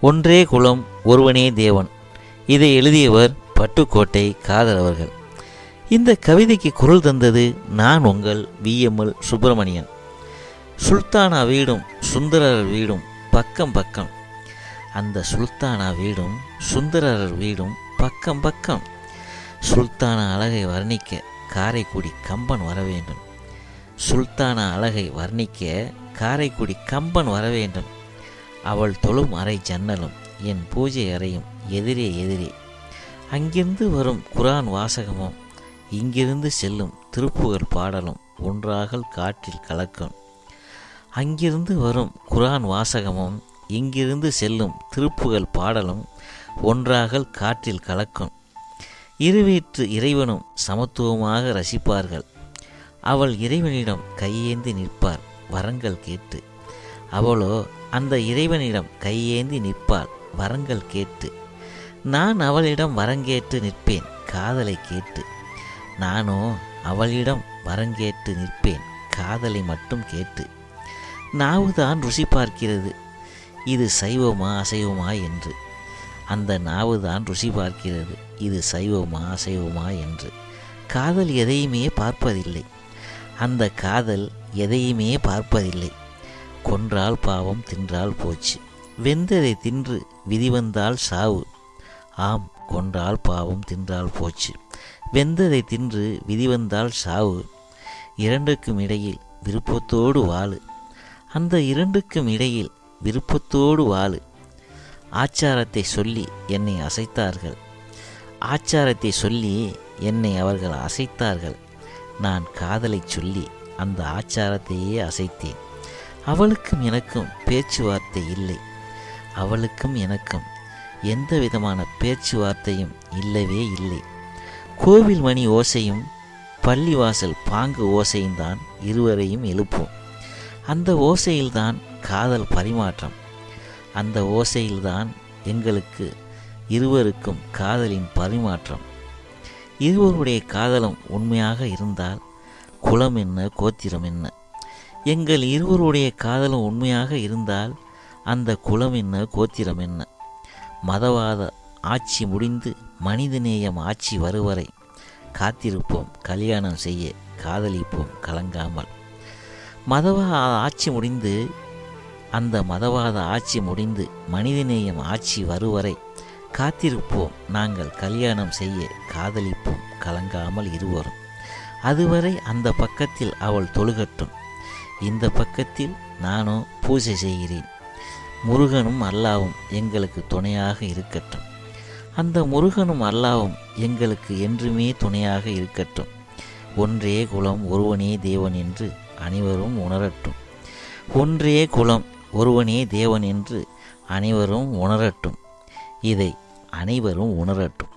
ஒன்றே குலம் ஒருவனே தேவன். இதை எழுதியவர் பட்டுக்கோட்டை காதல் அவர்கள். இந்த கவிதைக்கு குரல் தந்தது நான் உங்கள் VML சுப்பிரமணியன். சுல்தானா வீடும் சுந்தரர் வீடும் பக்கம் பக்கம். அந்த சுல்தானா வீடும் சுந்தரர் வீடும் பக்கம் பக்கம். சுல்தானா அழகை வர்ணிக்க காரைக்குடி கம்பன் வர வேண்டும். சுல்தானா அழகை வர்ணிக்க காரைக்குடி கம்பன் வர வேண்டும். அவள் தொழும் அறை ஜன்னலும் என் பூஜை அறையும் எதிரே எதிரே. அங்கிருந்து வரும் குரான் வாசகமும் இங்கிருந்து செல்லும் திருப்புகழ் பாடலும் ஒன்றாக காற்றில் கலக்கும். அங்கிருந்து வரும் குரான் வாசகமும் இங்கிருந்து செல்லும் திருப்புகழ் பாடலும் ஒன்றாக காற்றில் கலக்கும். இருவேற்று இறைவனும் சமத்துவமாக ரசிப்பார்கள். அவள் இறைவனிடம் கையேந்தி நிற்பார் வரங்கள் கேட்டு. அவளோ அந்த இறைவனிடம் கையேந்தி நிற்பாள் வரங்கள் கேட்டு. நான் அவளிடம் வரங்கேட்டு நிற்பேன் காதலை கேட்டு. நானோ அவளிடம் வரங்கேட்டு நிற்பேன் காதலை மட்டும் கேட்டு. நாவுதான் ருசி பார்க்கிறது இது சைவமா அசைவமா என்று. அந்த நாவுதான் ருசி பார்க்கிறது இது சைவமா அசைவமா என்று. காதல் எதையுமே பார்ப்பதில்லை. அந்த காதல் எதையுமே பார்ப்பதில்லை. கொன்றால் பாவம் தின்றால் போச்சு. வெந்ததை தின்று விதி வந்தால் சாவு. ஆம், கொன்றால் பாவம் தின்றால் போச்சு. வெந்ததை தின்று விதி வந்தால் சாவு. இரண்டுக்கும் இடையில் விருப்பத்தோடு வாழு. அந்த இரண்டுக்கும் இடையில் விருப்பத்தோடு வாழு. ஆச்சாரத்தை சொல்லி என்னை அசைத்தார்கள். ஆச்சாரத்தை சொல்லி என்னை அவர்கள் அசைத்தார்கள். நான் காதலை சொல்லி அந்த ஆச்சாரத்தையே அசைத்தேன். அவளுக்கும் எனக்கும் பேச்சுவார்த்தை இல்லை. அவளுக்கும் எனக்கும் எந்த விதமான பேச்சுவார்த்தையும் இல்லவே இல்லை. கோவில் மணி ஓசையும் பள்ளிவாசல் பாங்கு ஓசையும் தான் இருவரையும் எழுப்பும். அந்த ஓசையில்தான் காதல் பரிமாற்றம். அந்த ஓசையில்தான் எங்களுக்கு இருவருக்கும் காதலின் பரிமாற்றம். இருவருடைய காதலும் உண்மையாக இருந்தால் குலம் என்ன கோத்திரம் என்ன. எங்கள் இருவருடைய காதலும் உண்மையாக இருந்தால் அந்த குலம் என்ன கோத்திரம் என்ன. மதவாத ஆட்சி முடிந்து மனிதநேயம் ஆட்சி வருவரை காத்திருப்போம் கல்யாணம் செய்ய காதலிப்போம் கலங்காமல். மதவாத ஆட்சி முடிந்து அந்த மதவாத ஆட்சி முடிந்து மனிதநேயம் ஆட்சி வருவரை காத்திருப்போம் நாங்கள் கல்யாணம் செய்ய காதலிப்போம் கலங்காமல் இருவரும். அதுவரை அந்த பக்கத்தில் அவள் தொழுகட்டும், இந்த பக்கத்தில் நானோ பூஜை செய்கிறேன். முருகனும் அல்லாவும் எங்களுக்கு துணையாக இருக்கட்டும். அந்த முருகனும் அல்லாவும் எங்களுக்கு என்றுமே துணையாக இருக்கட்டும். ஒன்றே குலம் ஒருவனே தேவன் என்று அனைவரும் உணரட்டும். ஒன்றே குலம் ஒருவனே தேவன் என்று அனைவரும் உணரட்டும். இதை அனைவரும் உணரட்டும்.